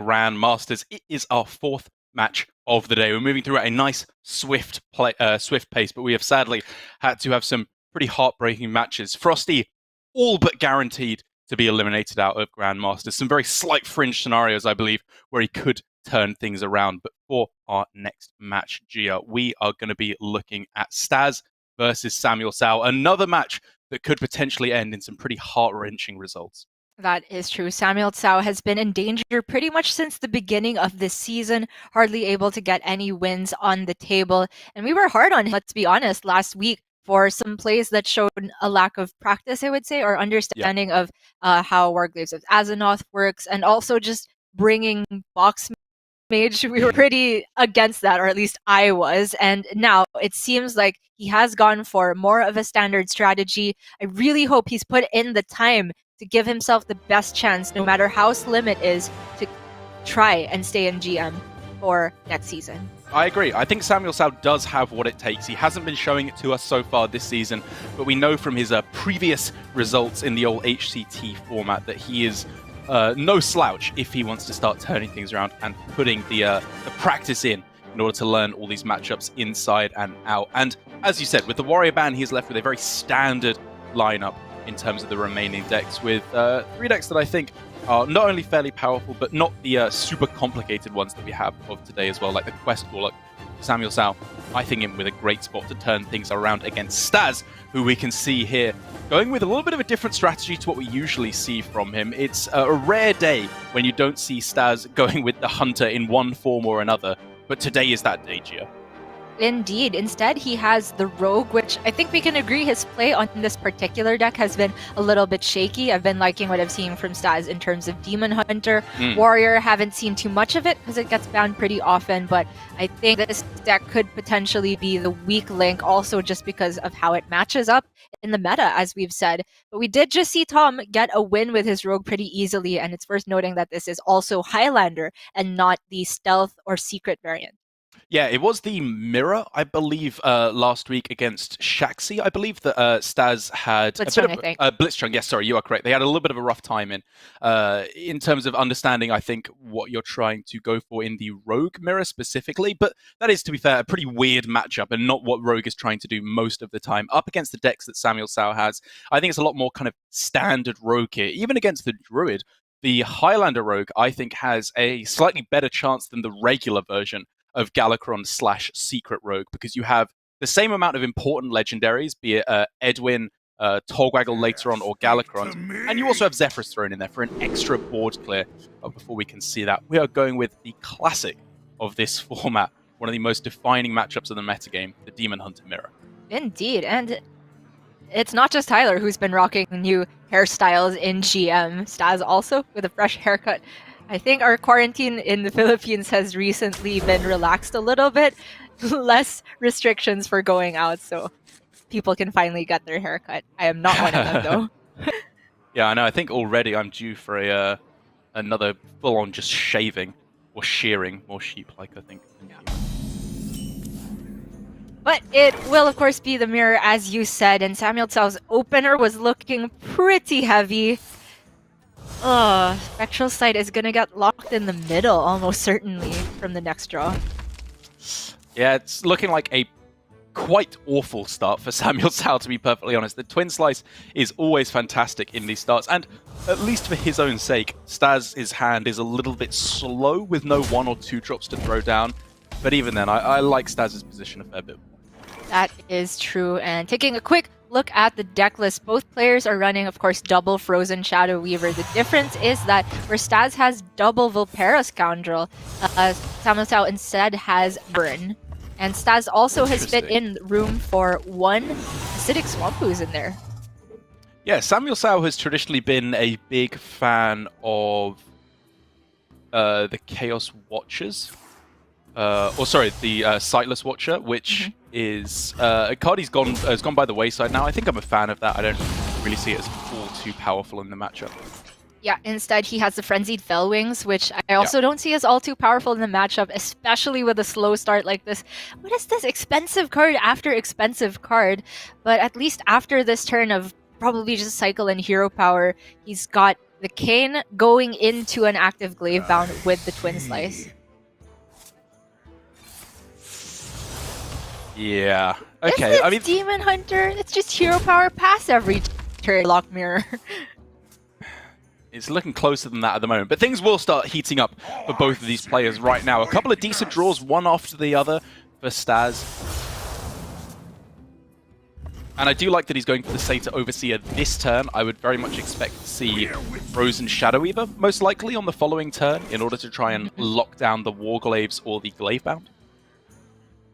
Grandmasters. It is our fourth match of the day. We're moving through at a nice, swift pace, but we have sadly had to have some pretty heartbreaking matches. Frosty, all but guaranteed to be eliminated out of Grandmasters. Some very slight fringe scenarios, I believe, where he could turn things around. But for our next match, Gia, we are going to be looking at Staz versus SamuelTsao. Another match that could potentially end in some pretty heart-wrenching results. That is true. SamuelTsao has been in danger pretty much since the beginning of this season, hardly able to get any wins on the table. And we were hard on him, let's be honest, last week for some plays that showed a lack of practice, I would say, or understanding of how Warglaves of Azzinoth works, and also just bringing box mage. We were pretty against that, or at least I was. And now it seems like he has gone for more of a standard strategy. I really hope he's put in the time to give himself the best chance, no matter how slim it is, to try and stay in GM for next season. I agree. I think SamuelTsao does have what it takes. He hasn't been showing it to us so far this season, but we know from his previous results in the old HCT format that he is no slouch if he wants to start turning things around and putting the practice in order to learn all these matchups inside and out. And as you said, with the Warrior ban, he's left with a very standard lineup in terms of the remaining decks, with three decks that I think are not only fairly powerful, but not the super complicated ones that we have of today as well, like the Quest Warlock. SamuelTsao, I think, in with a great spot to turn things around against Staz, who we can see here going with a little bit of a different strategy to what we usually see from him. It's a rare day when you don't see Staz going with the Hunter in one form or another, but today is that day, Gia. Indeed. Instead, he has the Rogue, which I think we can agree his play on this particular deck has been a little bit shaky. I've been liking what I've seen from Staz in terms of Demon Hunter. Warrior, haven't seen too much of it because it gets banned pretty often, but I think this deck could potentially be the weak link also just because of how it matches up in the meta, as we've said. But we did just see Tom get a win with his Rogue pretty easily, and it's worth noting that this is also Highlander and not the Stealth or Secret variant. Yeah, it was the mirror, I believe, last week against Shaxi. I believe that Staz had Blitzchung, I think. Blitzchung, yes, sorry, you are correct. They had a little bit of a rough time in terms of understanding, I think, what you're trying to go for in the Rogue mirror specifically. But that is, to be fair, a pretty weird matchup and not what Rogue is trying to do most of the time. Up against the decks that SamuelTsao has, I think it's a lot more kind of standard Rogue here. Even against the Druid, the Highlander Rogue, I think, has a slightly better chance than the regular version of Galakrond/Secret Rogue, because you have the same amount of important legendaries, be it Edwin, Torgwaggle later on, or Galakrond, and you also have Zephyrus thrown in there for an extra board clear. But before we can see that, we are going with the classic of this format, one of the most defining matchups of the metagame, the Demon Hunter Mirror. Indeed, and it's not just Tyler who's been rocking new hairstyles in GM. Staz also with a fresh haircut. I think our quarantine in the Philippines has recently been relaxed a little bit. Less restrictions for going out, so people can finally get their haircut. I am not one of them, though. Yeah, I know. I think already I'm due for another full-on just shaving or shearing, more sheep-like, I think. But it will, of course, be the mirror, as you said, and SamuelTsao's opener was looking pretty heavy. Spectral Sight is gonna get locked in the middle, almost certainly, from the next draw. Yeah, it's looking like a quite awful start for SamuelTsao, to be perfectly honest. The Twin Slice is always fantastic in these starts, and at least for his own sake, Staz's hand is a little bit slow with no 1 or 2 drops to throw down. But even then, I like Staz's position a fair bit. That is true, and taking a quick look at the deck list, both players are running, of course, double Frozen Shadow Weaver. The difference is that where Staz has double Vulpera Scoundrel, SamuelTsao instead has Burn. And Staz also has fit in room for 1 Acidic Swamp Ooze in there. Yeah, SamuelTsao has traditionally been a big fan of the Chaos Watchers. The Sightless Watcher, which is a card has gone by the wayside now. I think I'm a fan of that. I don't really see it as all too powerful in the matchup. Yeah, instead he has the Frenzied Fellwings, which I also don't see as all too powerful in the matchup, especially with a slow start like this. What is this? Expensive card after expensive card. But at least after this turn of probably just cycle and hero power, he's got the Kayn going into an active glaive bound with the Twin Slice. Yeah. Okay. I mean, Demon Hunter. It's just hero power pass every turn. Lock mirror. It's looking closer than that at the moment, but things will start heating up for both of these players right now. A couple of decent draws, one after the other for Staz. And I do like that he's going for the Satyr Overseer this turn. I would very much expect to see Frozen Shadow Weaver, most likely on the following turn, in order to try and lock down the Warglaives or the Glavebound.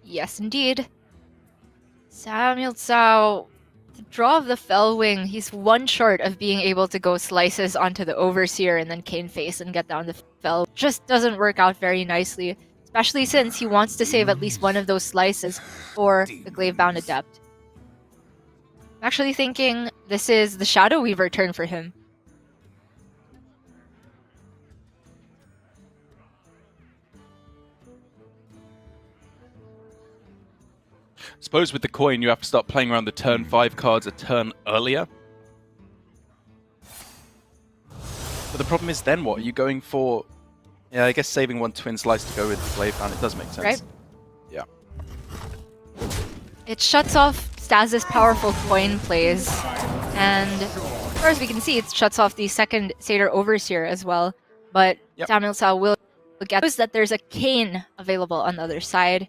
Yes, indeed. SamuelTsao, the draw of the Fellwing, he's one short of being able to go slices onto the Overseer and then Kayn face and get down the Fell. Just doesn't work out very nicely, especially since he wants to save at least one of those slices for the Glavebound Adept. I'm actually thinking this is the Shadow Weaver turn for him. I suppose with the coin, you have to start playing around the turn 5 cards a turn earlier. But the problem is then what? Are you going for... Yeah, I guess saving one Twin Slice to go with the Glavebound, it does make sense. Right? Yeah. It shuts off Staz's powerful coin plays, and as far as we can see, it shuts off the second Satyr Overseer as well. But SamuelTsao will get that there's a Kayn available on the other side.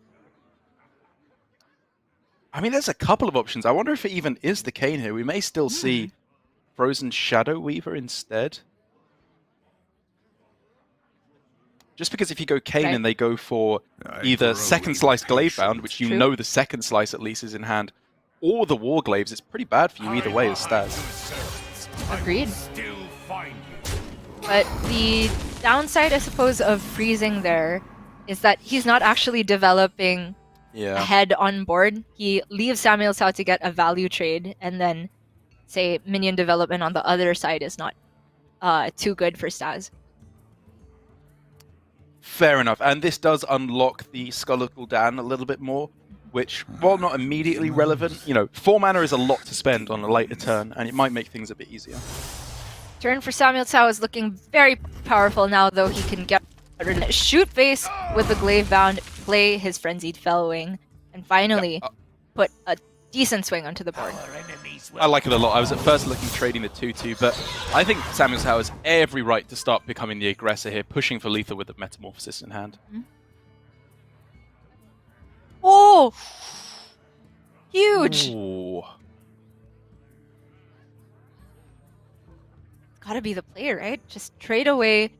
I mean, there's a couple of options. I wonder if it even is the Kayn here. We may still see Frozen Shadow Weaver instead. Just because if you go Kayn and they go for either second slice Glavebound, which you know the second slice at least is in hand, or the Warglaives, it's pretty bad for you either way as Staz. Agreed. But the downside, I suppose, of freezing there is that he's not actually developing ahead on board. He leaves SamuelTsao to get a value trade, and then, say, minion development on the other side is not too good for Staz. Fair enough, and this does unlock the Skull Gul'dan a little bit more, which, while not immediately relevant, 4 mana is a lot to spend on a later turn, and it might make things a bit easier. Turn for SamuelTsao is looking very powerful now, though. He can get shoot face with the Glavebound, play his Frenzied Fellwing, and finally put a decent swing onto the board. I like it a lot. I was at first looking trading the 2-2, but I think SamuelTsao has every right to start becoming the aggressor here, pushing for lethal with the Metamorphosis in hand. Oh! Huge! Ooh. Gotta be the play, right? Just trade away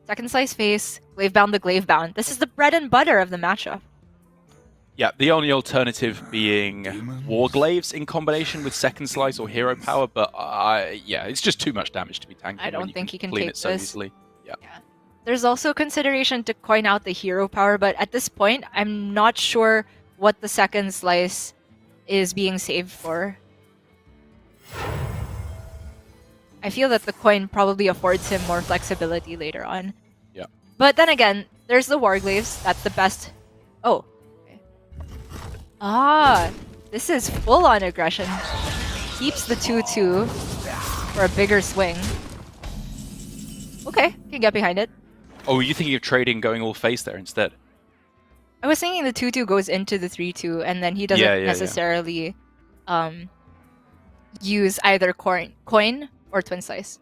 second slice face, Glavebound the Glavebound. This is the bread and butter of the matchup. Yeah, the only alternative being Warglaives in combination with second slice or hero power, but yeah, it's just too much damage to be tanking. I don't think he can clean take it so this. easily. Yeah. There's also consideration to coin out the hero power, but at this point, I'm not sure what the second slice is being saved for. I feel that the coin probably affords him more flexibility later on. Yeah. But then again, there's the Warglaives. That's the best. Oh. Okay. Ah, this is full-on aggression. Keeps the 2-2 for a bigger swing. Okay, can get behind it. Oh, were you thinking of trading going all face there instead? I was thinking the 2-2 goes into the 3-2, and then he doesn't necessarily use either coin or Twin Slice.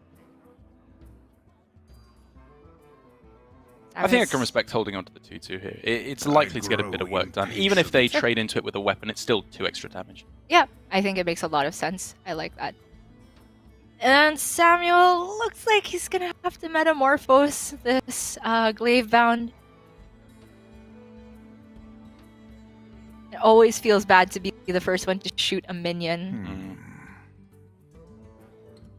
I think I can respect holding on to the 2-2 here. It's likely to get a bit of work done. Even if they trade into it with a weapon, it's still 2 extra damage. Yeah, I think it makes a lot of sense. I like that. And Samuel looks like he's gonna have to metamorphose this Glavebound. It always feels bad to be the first one to shoot a minion.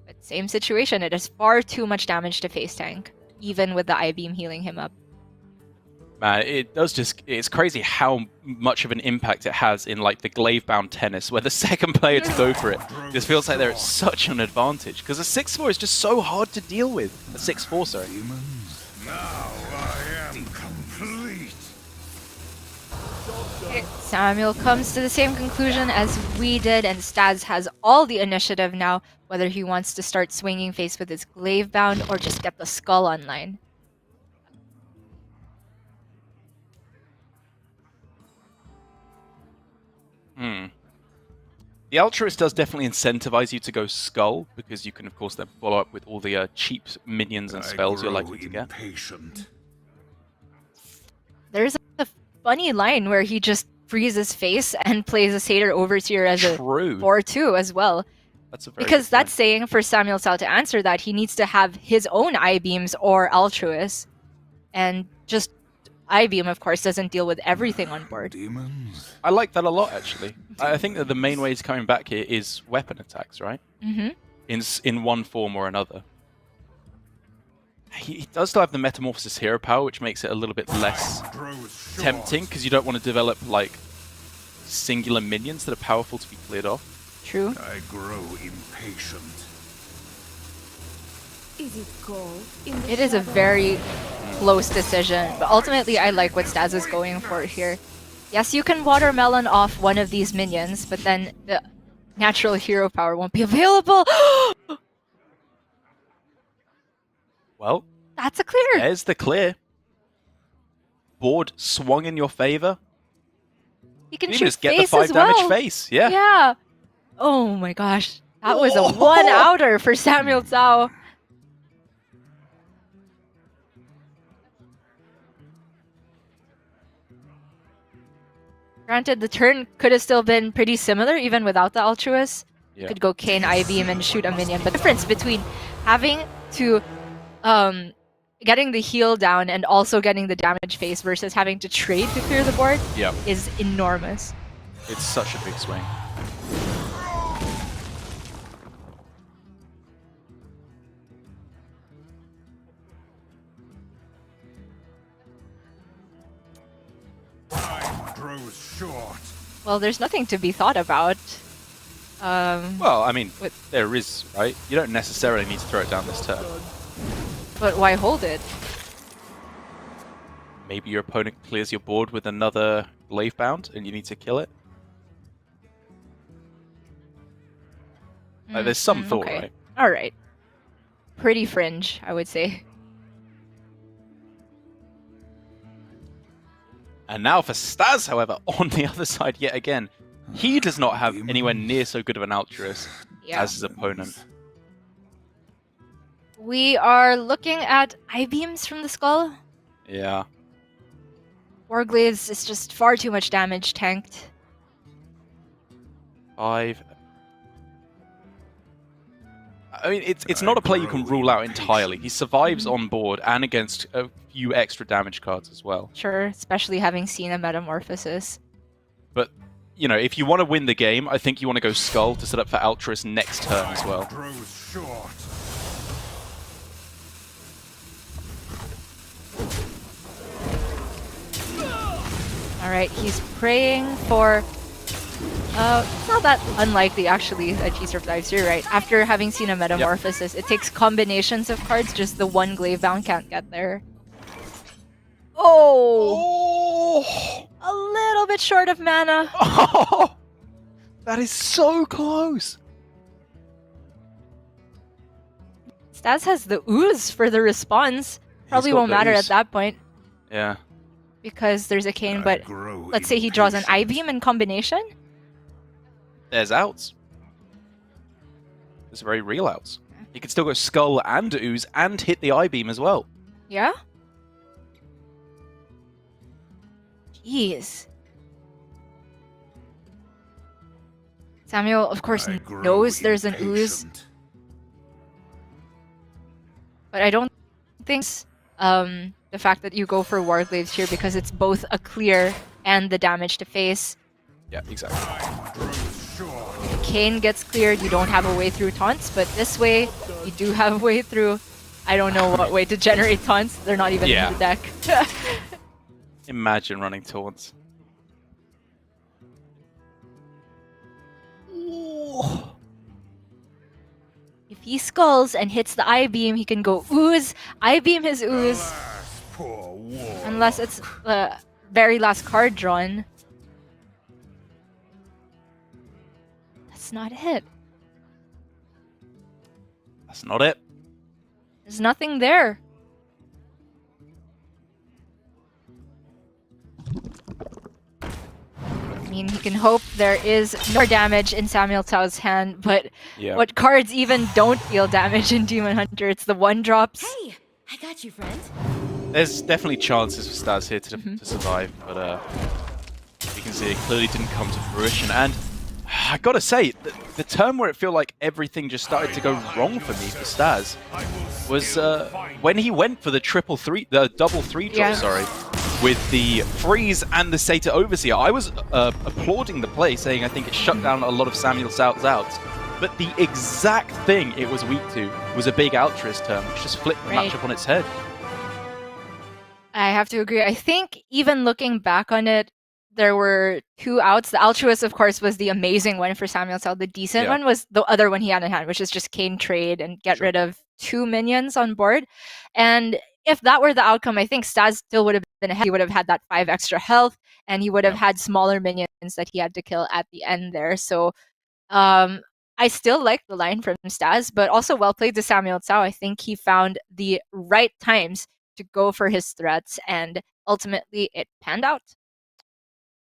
But same situation, it is far too much damage to face tank, even with the I-beam healing him up. Man, it's crazy how much of an impact it has in like the Glavebound tennis, where the second player to go for it just feels like they're at such an advantage, because a 6-4 is just so hard to deal with. A 6-4, sorry. Now I am complete. Okay, Samuel comes to the same conclusion as we did, and Staz has all the initiative now, whether he wants to start swinging face with his Glaive Bound or just get the Skull online. The Altruist does definitely incentivize you to go Skull, because you can, of course, then follow up with all the cheap minions and spells you're likely to get. There's a funny line where he just freezes face and plays a Satyr Overseer as a 4/2 as well. That's a very because good point. that's saying for SamuelTsao to answer that, he needs to have his own I-Beams or Altruist. And just I-Beam, of course, doesn't deal with everything on board. Demons. I like that a lot, actually. I think that the main way he's coming back here is weapon attacks, right? In one form or another. He does still have the Metamorphosis hero power, which makes it a little bit less tempting, because you don't want to develop, like, singular minions that are powerful to be cleared off. True. I grow impatient. It is a very close decision, but ultimately I like what Staz is going for here. Yes, you can Watermelon off one of these minions, but then the natural hero power won't be available. Well, that's a clear. There's the clear. Board swung in your favor. You can shoot just get the 5 damage face. Yeah. Yeah. Oh my gosh. That was a one-outer for SamuelTsao. Granted, the turn could have still been pretty similar even without the Altruist. Yeah. Could go Kane, I-Beam, and shoot a minion. But the difference between having to getting the heal down and also getting the damage face versus having to trade to clear the board is enormous. It's such a big swing. Time grows short. Well, there's nothing to be thought about. Well, I mean, there is, right? You don't necessarily need to throw it down this turn. But why hold it? Maybe your opponent clears your board with another Glaive Bound and you need to kill it. There's some thought, right? Alright. Pretty fringe, I would say. And now for Staz, however, on the other side yet again. He does not have anywhere near so good of an Altruist as his opponent. We are looking at I-Beams from the Skull. Yeah. Warglaives is just far too much damage tanked. 5. I mean, it's not a play you can rule out entirely. He survives on board and against a few extra damage cards as well. Sure, especially having seen a Metamorphosis. But, you know, if you want to win the game, I think you want to go Skull to set up for Altruist next turn as well. Grows short. Alright, he's praying for... it's not that unlikely, actually, that he survives. You're right. After having seen a Metamorphosis, it takes combinations of cards, just the one Glaive Bound can't get there. Oh! A little bit short of mana. Oh! That is so close! Staz has the Ooze for the response. Probably won't matter at that point. Yeah. Because there's a Kane, but let's say he draws an I-Beam in combination? There's outs. There's very real outs. He could still go Skull and Ooze and hit the I-Beam as well. Yeah? Jeez. Samuel, of course, knows there's an Ooze. But I don't think the fact that you go for Warglaives here because it's both a clear and the damage to face. Yeah, exactly. Kane gets cleared, you don't have a way through taunts, but this way, you do have a way through. I don't know what way to generate taunts. They're not even in the deck. Imagine running taunts. If he skulls and hits the I-Beam, he can go Ooze, I-Beam his Ooze. Unless it's the very last card drawn. that's not it. That's not it. There's nothing there. I mean, he can hope there is more damage in SamuelTsao's hand, but Yeah. what cards even don't deal damage in Demon Hunter? It's the 1-drops. Hey, I got you, friend. There's definitely chances for Staz here to survive, but you can see it clearly didn't come to fruition. And I gotta say, the turn where it felt like everything just started to go wrong for me for Staz was when he went for the double three drop, Yeah. sorry, with the freeze and the Sata Overseer. I was applauding the play, saying I think it shut down a lot of SamuelTsao's outs. But the exact thing it was weak to was a big Altruist turn, which just flipped the matchup on its head. I have to agree. I think even looking back on it, there were 2 outs. The Altruist, of course, was the amazing one for SamuelTsao. The decent one was the other one he had in hand, which is just Cane Trade and get rid of 2 minions on board. And if that were the outcome, I think Staz still would have been ahead. He would have had that 5 extra health, and he would have had smaller minions that he had to kill at the end there. So I still like the line from Staz, but also well played to SamuelTsao. I think he found the right times to go for his threats, and ultimately it panned out.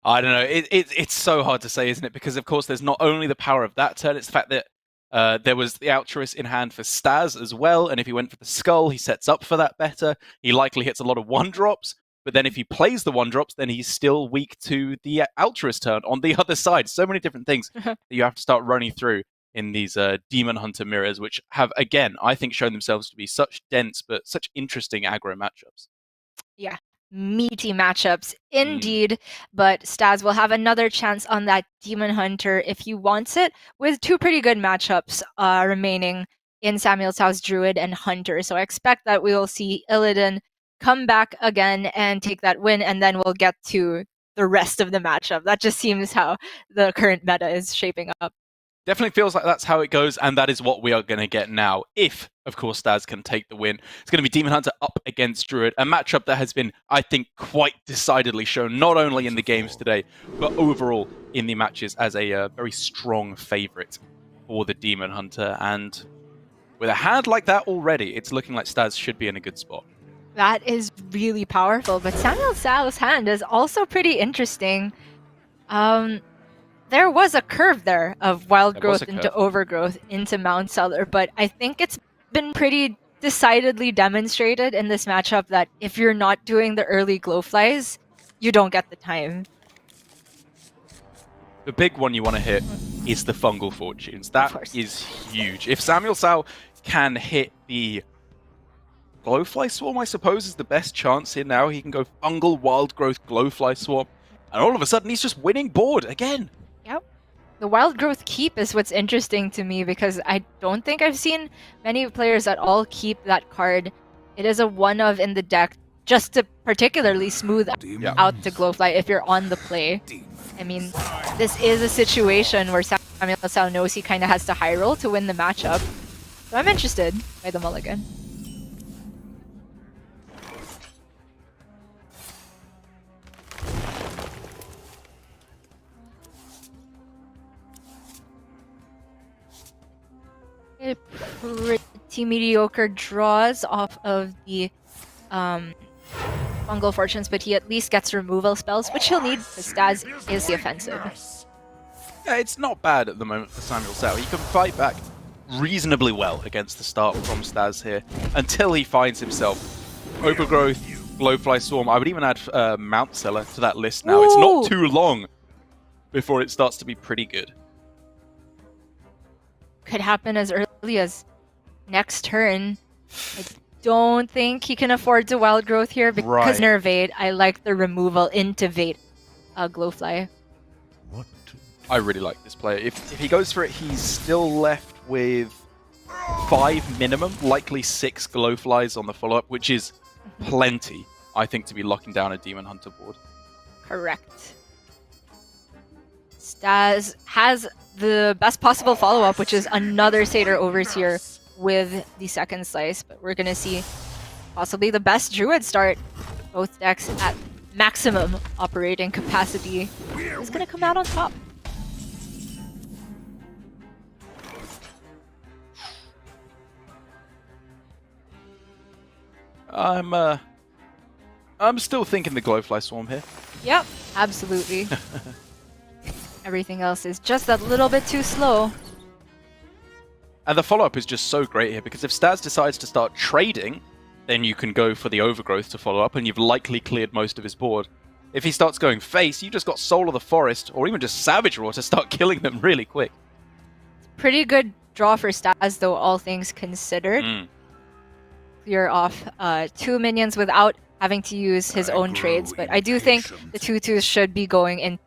I don't know. It's so hard to say, isn't it? Because, of course, there's not only the power of that turn, it's the fact that there was the Altruist in hand for Staz as well, and if he went for the Skull, he sets up for that better. He likely hits a lot of 1-drops, but then if he plays the 1-drops, then he's still weak to the Altruist turn on the other side. So many different things that you have to start running through in these Demon Hunter mirrors, which have, again, I think shown themselves to be such dense but such interesting aggro matchups. Yeah, meaty matchups indeed, but Staz will have another chance on that Demon Hunter if he wants it, with 2 pretty good matchups remaining in SamuelTsao's Druid and Hunter. So I expect that we will see Illidan come back again and take that win, and then we'll get to the rest of the matchup. That just seems how the current meta is shaping up. Definitely feels like that's how it goes, and that is what we are going to get now. If, of course, Staz can take the win. It's going to be Demon Hunter up against Druid, a matchup that has been, I think, quite decidedly shown, not only in the games today, but overall in the matches as a very strong favourite for the Demon Hunter. And with a hand like that already, it's looking like Staz should be in a good spot. That is really powerful, but SamuelTsao's hand is also pretty interesting. There was a curve there of wild growth into overgrowth into Mount Seller, but I think it's been pretty decidedly demonstrated in this matchup that if you're not doing the early glowflies, you don't get the time. The big one you want to hit is the Fungal Fortunes. That is huge. If SamuelTsao can hit the Glowfly Swarm, I suppose, is the best chance here now. He can go Fungal, Wild Growth, Glowfly Swarm, and all of a sudden he's just winning board again. Yep. The Wild Growth keep is what's interesting to me because I don't think I've seen many players at all keep that card. It is a one-of in the deck just to particularly smooth out the Glowfly if you're on the play. I mean, this is a situation where SamuelTsao knows he kind of has to high roll to win the matchup. So I'm interested by the mulligan. Pretty mediocre draws off of the Fungal Fortunes, but he at least gets removal spells, which he'll need because Staz is the offensive. Yeah, it's not bad at the moment for SamuelTsao. He can fight back reasonably well against the start from Staz here until he finds himself Overgrowth, Glowfly Swarm. I would even add Mount Seller to that list now. Ooh. It's not too long before it starts to be pretty good. Could happen as early as next turn. I don't think he can afford to Wild Growth here because Nervate. I like the removal into Vate Glowfly. I really like this player. If he goes for it, he's still left with 5 minimum, likely 6 Glowflies on the follow-up, which is plenty, I think, to be locking down a Demon Hunter board. Correct. Staz has the best possible follow-up, which is another Satyr Overseer with the second slice, but we're going to see possibly the best Druid start. Both decks at maximum operating capacity. Who's going to come out on top? I'm still thinking the Glowfly Swarm here. Yep, absolutely. Everything else is just that little bit too slow. And the follow-up is just so great here, because if Staz decides to start trading, then you can go for the Overgrowth to follow up, and you've likely cleared most of his board. If he starts going face, you just got Soul of the Forest, or even just Savage Roar to start killing them really quick. Pretty good draw for Staz, though, all things considered. Clear off 2 minions without having to use his own trades, but I do think the 2/2s should be going into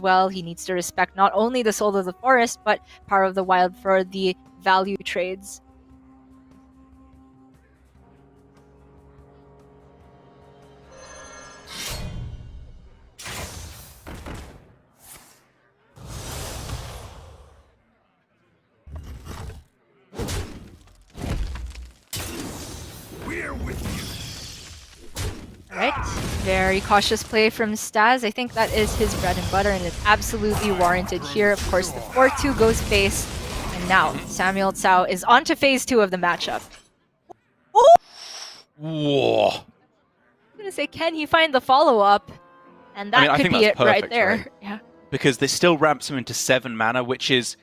well. He needs to respect not only the Soul of the Forest, but Power of the Wild for the value trades. We're with you. Alright, very cautious play from Staz. I think that is his bread and butter, and it's absolutely warranted here. Of course, the 4-2 goes face, and now SamuelTsao is on to phase 2 of the matchup. Oh! Whoa. I'm gonna say, can he find the follow-up? And that I could think be that's it right perfect, there. right? Yeah. Because this still ramps him into 7 mana, which is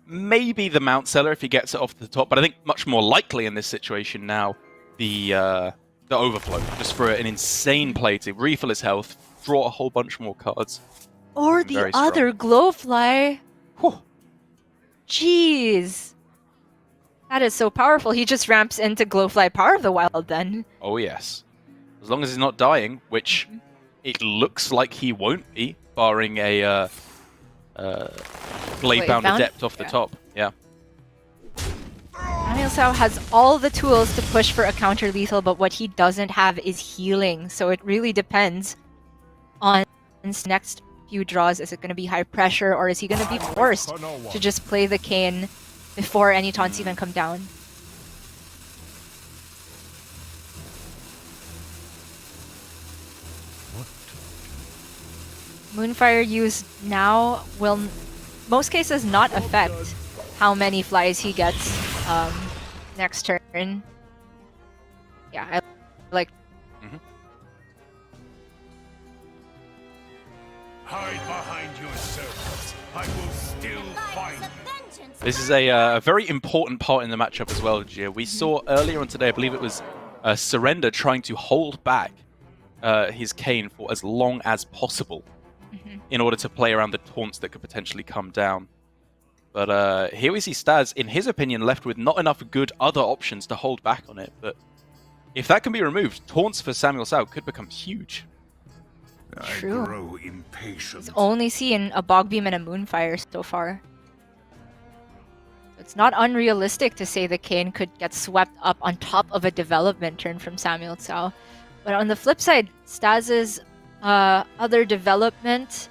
maybe the Mount Seller if he gets it off the top, but I think much more likely in this situation now the Overflow, just for an insane play to refill his health, draw a whole bunch more cards. Or the other Glowfly. Whew. Jeez. That is so powerful. He just ramps into Glowfly Power of the Wild then. Oh yes. As long as he's not dying, which it looks like he won't be, barring a Blade-bound Adept off the top. Yeah. SamuelTsao has all the tools to push for a counter-lethal, but what he doesn't have is healing. So it really depends on his next few draws. Is it going to be high pressure, or is he going to be forced to just play the Kayn before any taunts even come down? Moonfire used now will, most cases, not affect how many flies he gets next turn. Yeah, I like. Hide behind your servants. I will still find you. This is a very important part in the matchup as well, Gia. We saw earlier on today, I believe it was Surrender trying to hold back his Kayn for as long as possible in order to play around the taunts that could potentially come down. But here we see Staz, in his opinion, left with not enough good other options to hold back on it. But if that can be removed, taunts for SamuelTsao could become huge. True. I grow impatient. He's only seen a Bog Beam and a Moonfire so far. It's not unrealistic to say the Kayn could get swept up on top of a development turn from SamuelTsao. But on the flip side, Staz's other development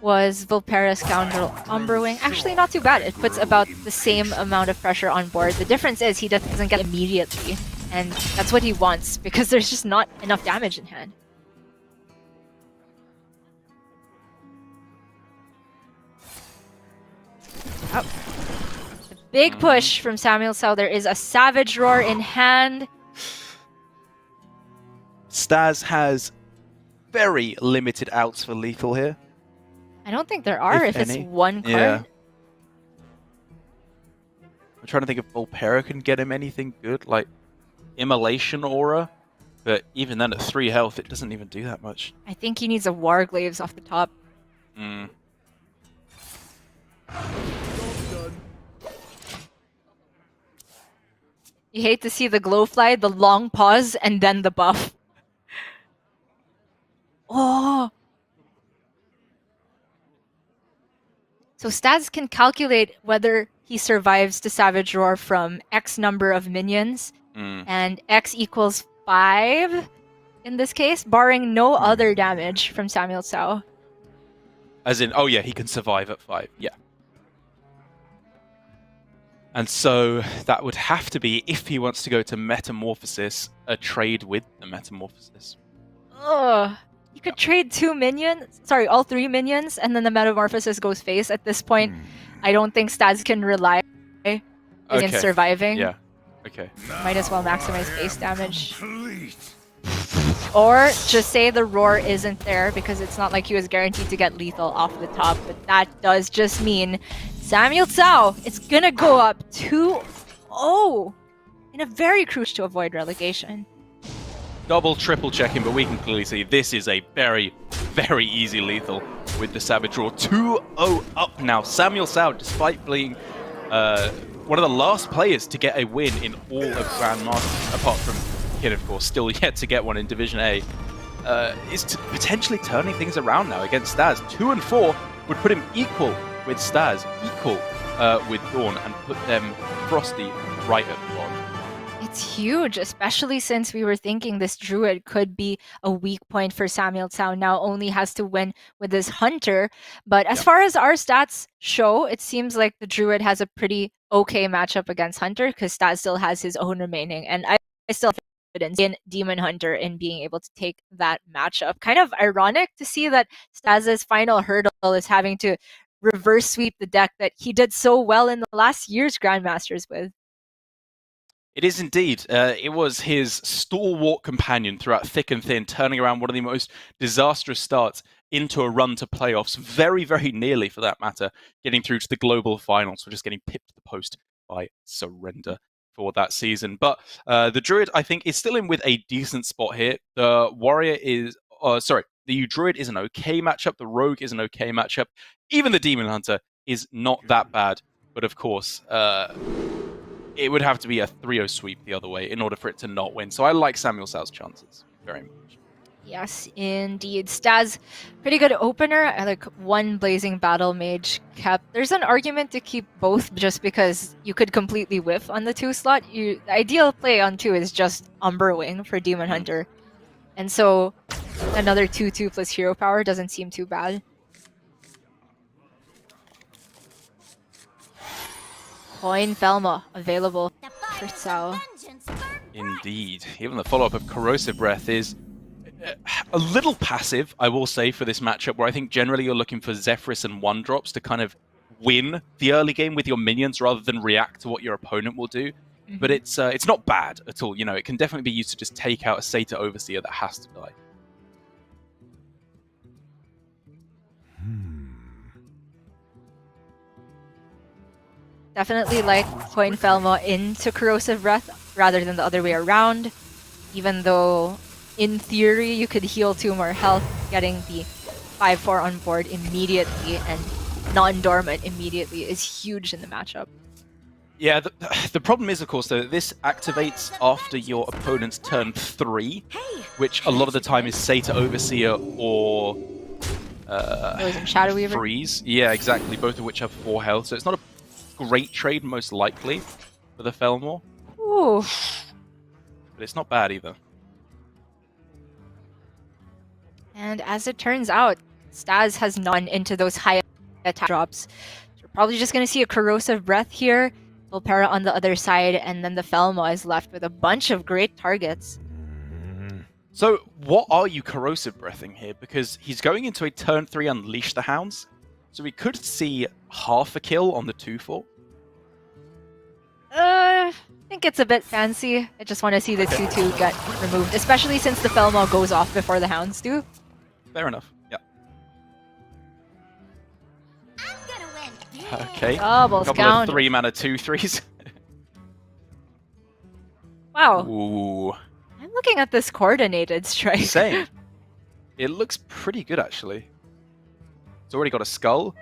was Vulpera Scoundrel Umberwing. Actually, not too bad. It puts about the same amount of pressure on board. The difference is he doesn't get immediately. And that's what he wants, because there's just not enough damage in hand. Oh. Big push from SamuelTsao. There is a Savage Roar in hand. Staz has very limited outs for lethal here. I don't think there are if it's one card. Yeah. I'm trying to think if Vulpera can get him anything good, like Immolation Aura. But even then at 3 health, it doesn't even do that much. I think he needs a Warglaves off the top. You hate to see the Glowfly, the long pause, and then the buff. Oh! So Staz can calculate whether he survives to Savage Roar from X number of minions, and X equals 5 in this case, barring no other damage from SamuelTsao. As in, oh yeah, he can survive at 5, yeah. And so that would have to be, if he wants to go to Metamorphosis, a trade with the Metamorphosis. Ugh. You could trade 2 minions, sorry, all 3 minions, and then the Metamorphosis goes face. At this point, I don't think Staz can rely in surviving. Yeah. Okay. Might as well maximize base damage. Complete. Or just say the roar isn't there because it's not like he was guaranteed to get lethal off the top. But that does just mean SamuelTsao is gonna go up 2-0 in a very crucial to avoid relegation. Double, triple checking, but we can clearly see this is a very, very easy lethal with the Savage Roar. 2-0 up now. SamuelTsao, despite being one of the last players to get a win in all of Grandmasters, apart from Kid, of course, still yet to get one in Division A, is potentially turning things around now against Staz. 2-4 would put him equal with Staz, equal with Dawn, and put them Frosty right at the bottom. It's huge, especially since we were thinking this Druid could be a weak point for SamuelTsao. Now only has to win with this Hunter. But as far as our stats show, it seems like the Druid has a pretty okay matchup against Hunter because Staz still has his own remaining. And I still have confidence in Demon Hunter in being able to take that matchup. Kind of ironic to see that Staz's final hurdle is having to reverse sweep the deck that he did so well in the last year's Grandmasters with. It is indeed. It was his stalwart companion throughout thick and thin, turning around one of the most disastrous starts into a run to playoffs, very, very nearly for that matter, getting through to the global finals, or just getting pipped to the post by Surrender for that season. But the Druid, I think, is still in with a decent spot here. The Warrior is... the Druid is an okay matchup. The Rogue is an okay matchup. Even the Demon Hunter is not that bad. But of course... it would have to be a 3-0 sweep the other way in order for it to not win. So I like SamuelTsao's chances very much. Yes, indeed. Staz, pretty good opener. I like one Blazing Battle Mage kept. There's an argument to keep both just because you could completely whiff on the 2 slot. The ideal play on 2 is just Umber Wing for Demon Hunter. And so another 2-2 plus hero power doesn't seem too bad. Coin Felma available for Tsao. Indeed. Even the follow-up of Corrosive Breath is a little passive, I will say, for this matchup, where I think generally you're looking for Zephyrus and 1-drops to kind of win the early game with your minions rather than react to what your opponent will do. But it's not bad at all. You know, it can definitely be used to just take out a Sata Overseer that has to die. Definitely like Coin Felma into Corrosive Breath rather than the other way around. Even though, in theory, you could heal 2 more health, getting the 5-4 on board immediately and non-dormant immediately is huge in the matchup. Yeah, the problem is, of course, though, that this activates after your opponent's turn 3, which a lot of the time is Sata Overseer or Shadow Weaver. Freeze. Yeah, exactly, both of which have 4 health, so it's not a great trade, most likely, for the Felmore. Ooh. But it's not bad either. And as it turns out, Staz has none into those high attack drops. So we're probably just going to see a Corrosive Breath here, Volpera on the other side, and then the Felma is left with a bunch of great targets. So, what are you Corrosive Breathing here? Because he's going into a turn 3 Unleash the Hounds, so we could see half a kill on the 2-4. I think it's a bit fancy. I just want to see the 2-2 get removed, especially since the Felma goes off before the Hounds do. Fair enough, yeah. I'm gonna win. Okay, Double couple scoundrel. of 3-mana 2/3s. Wow. Ooh, I'm looking at this coordinated strike. same. It looks pretty good, actually. It's already got a skull.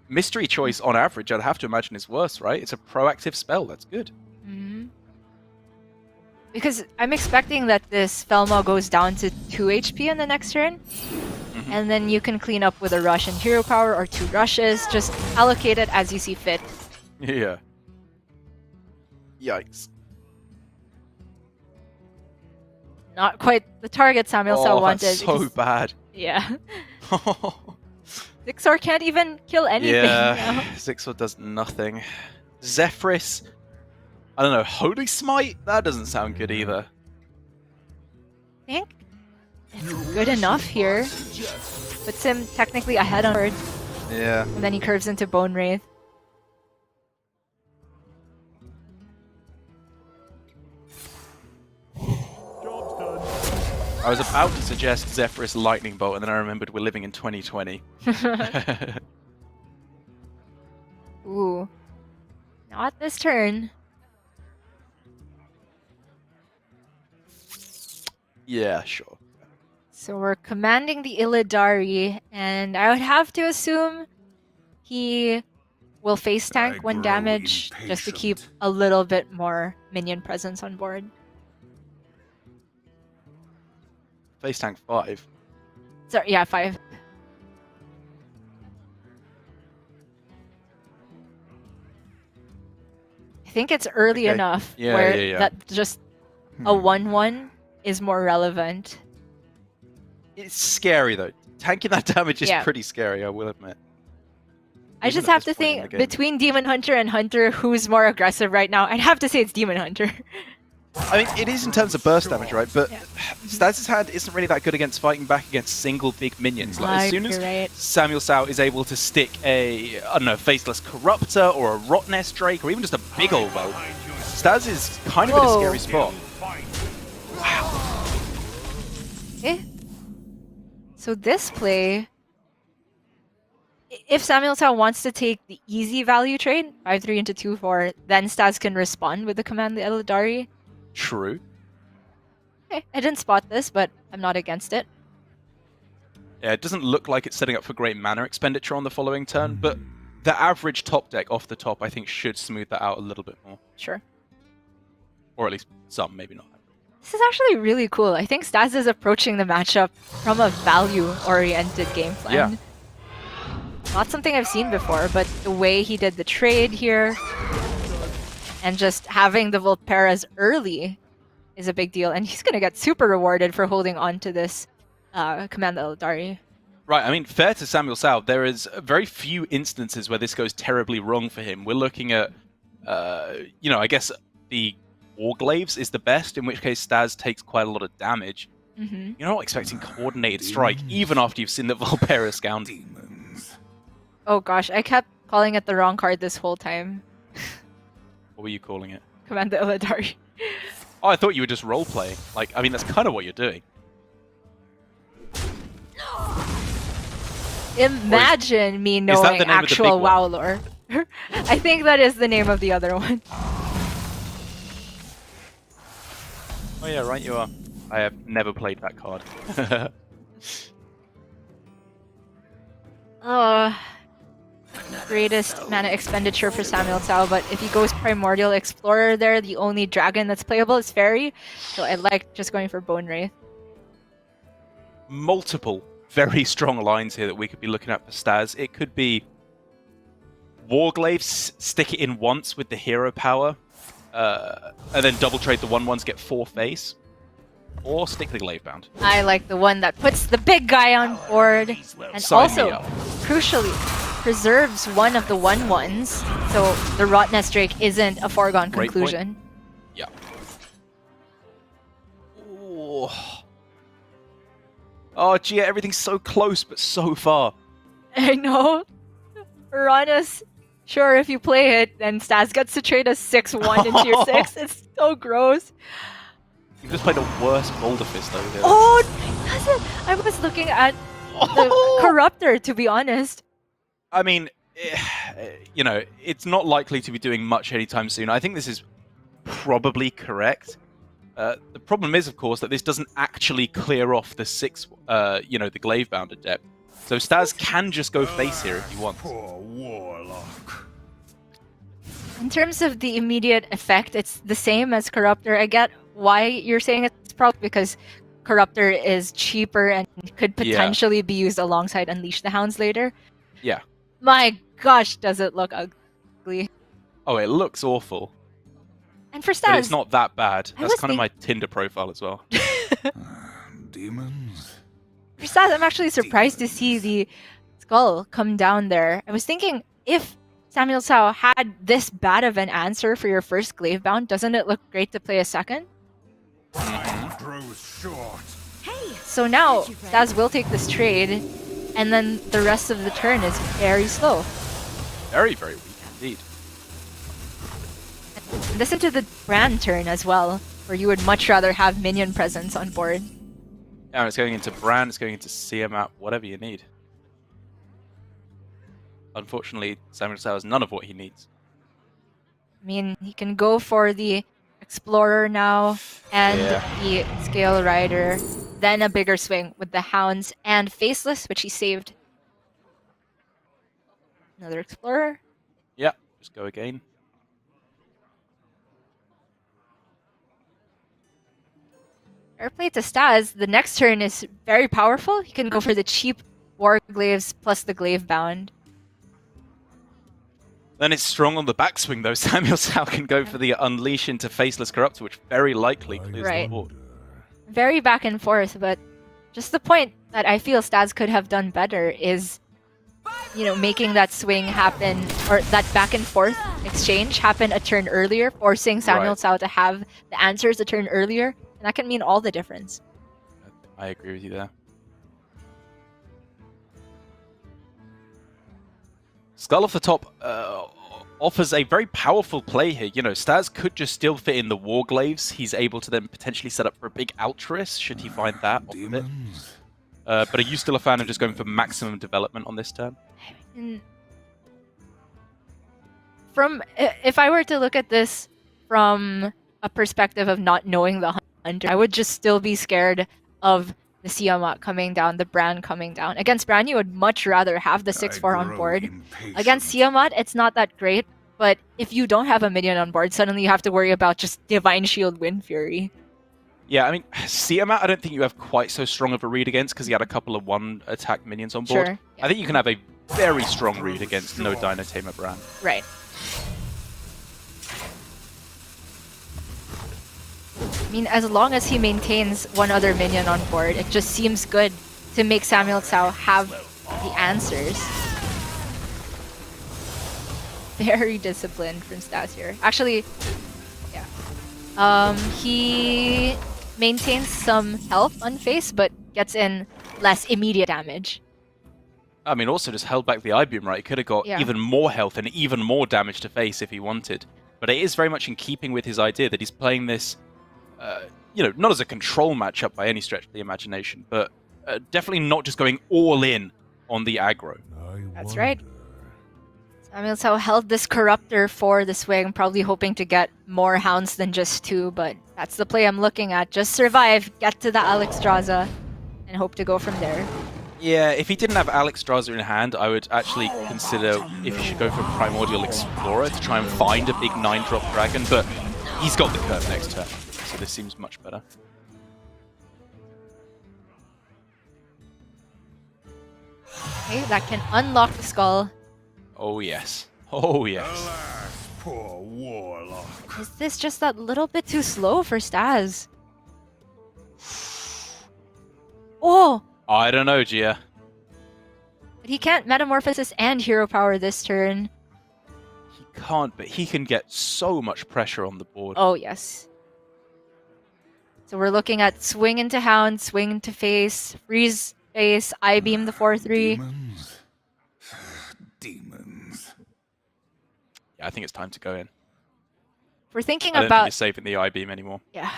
Mystery Choice, on average, I'd have to imagine is worse, right? It's a proactive spell. That's good. Because I'm expecting that this Felma goes down to 2 HP in the next turn. And then you can clean up with a rush and hero power or 2 rushes. Just allocate it as you see fit. Yeah. Yikes. Not quite the target SamuelTsao wanted. That's so because- bad. Yeah. Zixor can't even kill anything now. Yeah, Zixor does nothing. Zephyrus, I don't know, Holy Smite? That doesn't sound good either. I think it's good enough here. Puts him technically ahead on bird, Yeah. and then he curves into Bone Wraith. I was about to suggest Zephyrus Lightning Bolt, and then I remembered we're living in 2020. Ooh. Not this turn. Yeah, sure. So we're commanding the Illidari, and I would have to assume he will face tank I one grow damage just to keep impatient. a little bit more minion presence on board. Face tank 5. Sorry, yeah, 5. I think it's early Okay. enough Yeah, where yeah. that just a 1/1 is more relevant. It's scary though. Tanking that damage is Yeah. pretty scary, I will admit. I Even just at have this to point in the think game. between Demon Hunter and Hunter, who's more aggressive right now? I'd have to say it's Demon Hunter. I mean, it is in terms of burst damage, right? But Yeah. Staz's hand isn't really that good against fighting back against single big minions. Like, as soon as You're right. SamuelTsao is able to stick a, I don't know, Faceless Corruptor or a Rotnest Drake or even just a big old whelp, Staz is kind of in a Whoa. scary spot. Okay. So this play, if SamuelTsao wants to take the easy value trade, 5-3 into 2-4, then Staz can respond with the command the Illidari. True. Okay, I didn't spot this, but I'm not against it. Yeah, it doesn't look like it's setting up for great mana expenditure on the following turn, but the average top deck off the top, I think, should smooth that out a little bit more. Sure. Or at least some, maybe not. This is actually really cool. I think Staz is approaching the matchup from a value-oriented game plan. Yeah. Not something I've seen before, but the way he did the trade here and just having the Volperas early is a big deal. And he's going to get super rewarded for holding on to this command the Illidari. Right, I mean, fair to SamuelTsao, there is very few instances where this goes terribly wrong for him. We're looking at, you know, I guess the Warglaives is the best, in which case Staz takes quite a lot of damage. Mm-hmm. You're not expecting Coordinated Strike, even after you've seen the Volpera Scound. Oh gosh, I kept calling it the wrong card this whole time. What were you calling it? Command the Illidari. Oh, I thought you were just role-playing. Like, I mean, that's kind of what you're doing. Imagine me that knowing the name of the actual big WoW lore. I think that is the name of the other one. Oh yeah, right you are. I have never played that card. Greatest mana expenditure for SamuelTsao, but if he goes Primordial Explorer there, the only dragon that's playable is Fairy, so I like just going for Bone Wraith. Multiple very strong lines here that we could be looking at for Staz. It could be Warglaives, stick it in once with the hero power, and then double trade the 1/1s, get 4 face, or stick the Glavebound. I like the one that puts the big guy on board, and Sign also, me up. crucially, preserves one of the 1/1s, so the Rotnest Drake isn't a foregone Great point. conclusion. Yeah. Ooh. Oh, gee, everything's so close, but so far. I know. Uranus, sure, if you play it, then Staz gets to trade a 6/1 into your 6. It's so gross. You've just played a worse Boulder Fist over there. Oh, does it? I was looking at the Corruptor, to be honest. I mean, you know, it's not likely to be doing much anytime soon. I think this is probably correct. The problem is, of course, that this doesn't actually clear off the 6, you know, the Glavebound adept. So Staz can just go face here if he wants. Poor warlock. In terms of the immediate effect, it's the same as Corruptor. I get why you're saying it's probably because Corruptor is cheaper and could potentially be used alongside Unleash the Hounds later. Yeah. My gosh, does it look ugly. Oh, it looks awful, And for but Staz, it's not that bad. I That's was kind of my Tinder profile as well. Demons. for Staz, I'm actually surprised to see the skull come down there. I was thinking, if SamuelTsao had this bad of an answer for your first Glavebound, doesn't it look great to play a second? Time grows short. Hey, So now, Thank you, friend. Staz will take this trade, and then the rest of the turn is very slow. Very, very weak indeed. Listen to the Grand turn as well, where you would much rather have minion presence on board. Now it's going into Brand, it's going into Siamat, whatever you need. Unfortunately, SamuelTsao has none of what he needs. I mean, he can go for the Explorer now and the Scale Rider, then a bigger swing with the Hounds and Faceless, which he saved. Another Explorer. Yeah, just go again. Fair play to Staz. The next turn is very powerful. He can go for the cheap Warglaives plus the Glaive Bound. Then it's strong on the backswing, though. SamuelTsao can go for the Unleash into Faceless Corruptor, which very likely clears the board. Very back and forth, but just the point that I feel Staz could have done better is, you know, making that swing happen, or that back and forth exchange happen a turn earlier, forcing SamuelTsao to have the answers a turn earlier, and that can mean all the difference. I agree with you there. Skull off the top offers a very powerful play here. You know, Staz could just still fit in the Warglaives. He's able to then potentially set up for a big Altruist, should he find that off of it. But are you still a fan of just going for maximum development on this turn? If I were to look at this from a perspective of not knowing the Hunter, I would just still be scared of the Siamat coming down, the Brand coming down. Against Brand, you would much rather have the 6/4 on board. Against Siamat, it's not that great, but if you don't have a minion on board, suddenly you have to worry about just Divine Shield Wind Fury. Yeah, I mean, Siamat, I don't think you have quite so strong of a read against because he had a couple of one-attack minions on board. Sure, yeah. I think you can have a very strong read against no Dino Tamer Brand. Right. I mean, as long as he maintains one other minion on board, it just seems good to make SamuelTsao have the answers. Very disciplined from Staz here. Actually, yeah. He maintains some health on face, but gets in less immediate damage. I mean, also just held back the I-Beam, right? He could have got even more health and even more damage to face if he wanted. But it is very much in keeping with his idea that he's playing this you know, not as a control matchup by any stretch of the imagination, but definitely not just going all in on the aggro. That's right. SamuelTsao held this Corruptor for the swing, probably hoping to get more Hounds than just 2, but that's the play I'm looking at. Just survive, get to the Alexstrasza, and hope to go from there. Yeah, if he didn't have Alexstrasza in hand, I would actually consider if he should go for Primordial Explorer to try and find a big 9-drop dragon, but he's got the curve next turn. So this seems much better. Okay, that can unlock the skull. Oh yes. Oh yes. Alas, poor warlock. Is this just that little bit too slow for Staz? Oh! I don't know, Gia. But he can't Metamorphosis and Hero Power this turn. He can't, but he can get so much pressure on the board. Oh, yes. So we're looking at swing into Hound, swing into face, freeze face, I-beam the 4/3. Demons. Demons. Yeah, I think it's time to go in. If we're thinking I don't about think you're saving the I-beam anymore. Yeah.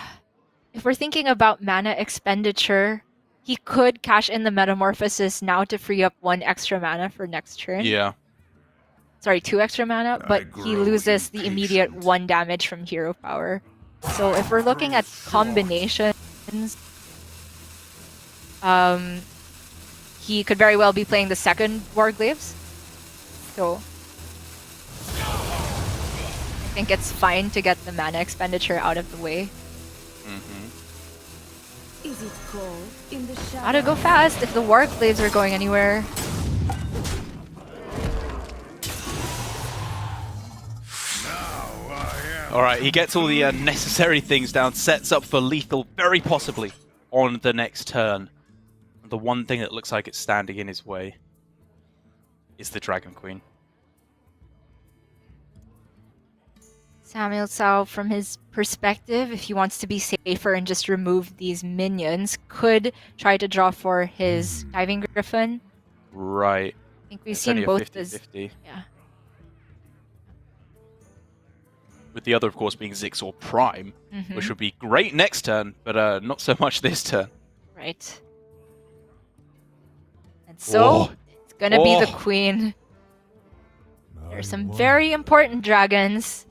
If we're thinking about mana expenditure, he could cash in the Metamorphosis now to free up 1 extra mana for next turn. Yeah. Sorry, 2 extra mana, but he loses the immediate 1 damage from Hero Power. So if we're looking at combinations, he could very well be playing the second Warglaives. So I think it's fine to get the mana expenditure out of the way. Is it cold in the shadow? Gotta go fast if the Warglaives are going anywhere. Alright, he gets all the necessary things down, sets up for lethal, very possibly, on the next turn. The one thing that looks like it's standing in his way is the Dragon Queen. SamuelTsao, from his perspective, if he wants to be safer and just remove these minions, could try to draw for his Diving Griffin. Right. I think we've It's seen only a both 50-50. yeah. With the other, of course, being Ziggs or Prime, which would be great next turn, but not so much this turn. Right. And so, Oh. it's gonna be the Oh. queen. There's some very important dragons.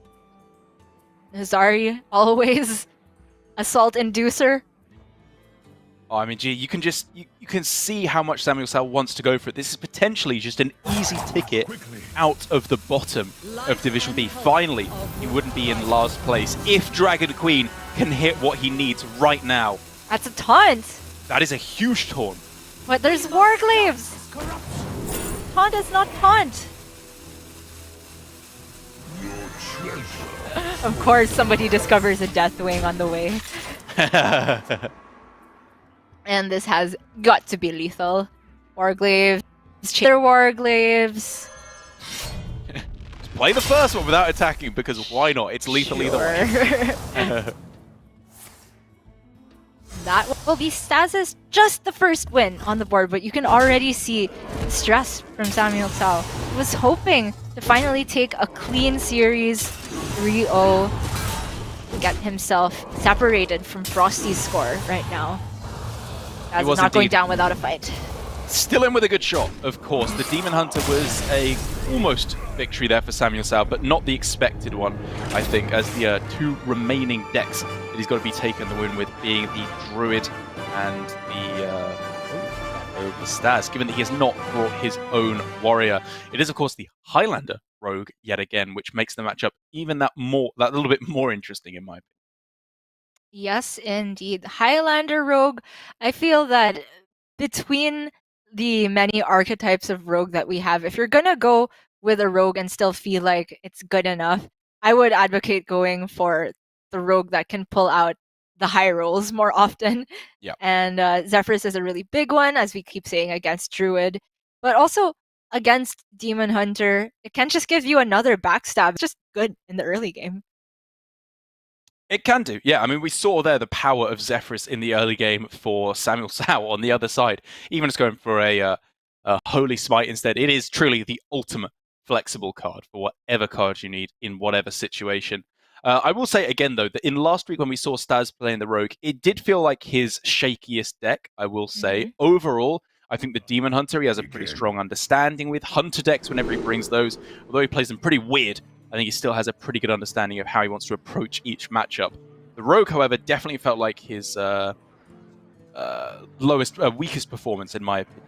Nazari, always assault inducer. Oh, I mean, gee, you can just you can see how much SamuelTsao wants to go for it. This is potentially just an easy ticket out of the bottom of Division B. Finally, he wouldn't be in last place if Dragon Queen can hit what he needs right now. That's a taunt. That is a huge taunt. But there's Warglaves. Taunt is not taunt. Of course, somebody discovers a Deathwing on the way. And this has got to be lethal. Warglaves. Their Warglaves. Play the first one without attacking, because why not? It's lethal either way. That will be Staz's just the first win on the board, but you can already see the stress from SamuelTsao. He was hoping to finally take a clean series 3-0 to get himself separated from Frosty's score right now. Staz is not going down without a fight. Still in with a good shot, of course. The Demon Hunter was a almost victory there for SamuelTsao, but not the expected one, I think, as the two remaining decks that he's got to be taking the win with being the Druid and the Staz, given that he has not brought his own warrior. It is, of course, the Highlander rogue yet again, which makes the matchup even that little bit more interesting, in my opinion. Yes, indeed. Highlander rogue, I feel that between the many archetypes of rogue that we have, if you're gonna go with a rogue and still feel like it's good enough, I would advocate going for the rogue that can pull out the high rolls more often. Yeah. And Zephyrus is a really big one, as we keep saying, against Druid. But also against Demon Hunter, it can just give you another backstab. It's just good in the early game. It can do, yeah. I mean, we saw there the power of Zephyrus in the early game for SamuelTsao on the other side. Even just going for a Holy Smite instead, it is truly the ultimate flexible card for whatever card you need in whatever situation. I will say again, though, that in last week when we saw Staz playing the Rogue, it did feel like his shakiest deck, I will say. Overall, I think the Demon Hunter, he has a pretty strong understanding with. Hunter decks, whenever he brings those, although he plays them pretty weird, I think he still has a pretty good understanding of how he wants to approach each matchup. The Rogue, however, definitely felt like his weakest performance, in my opinion.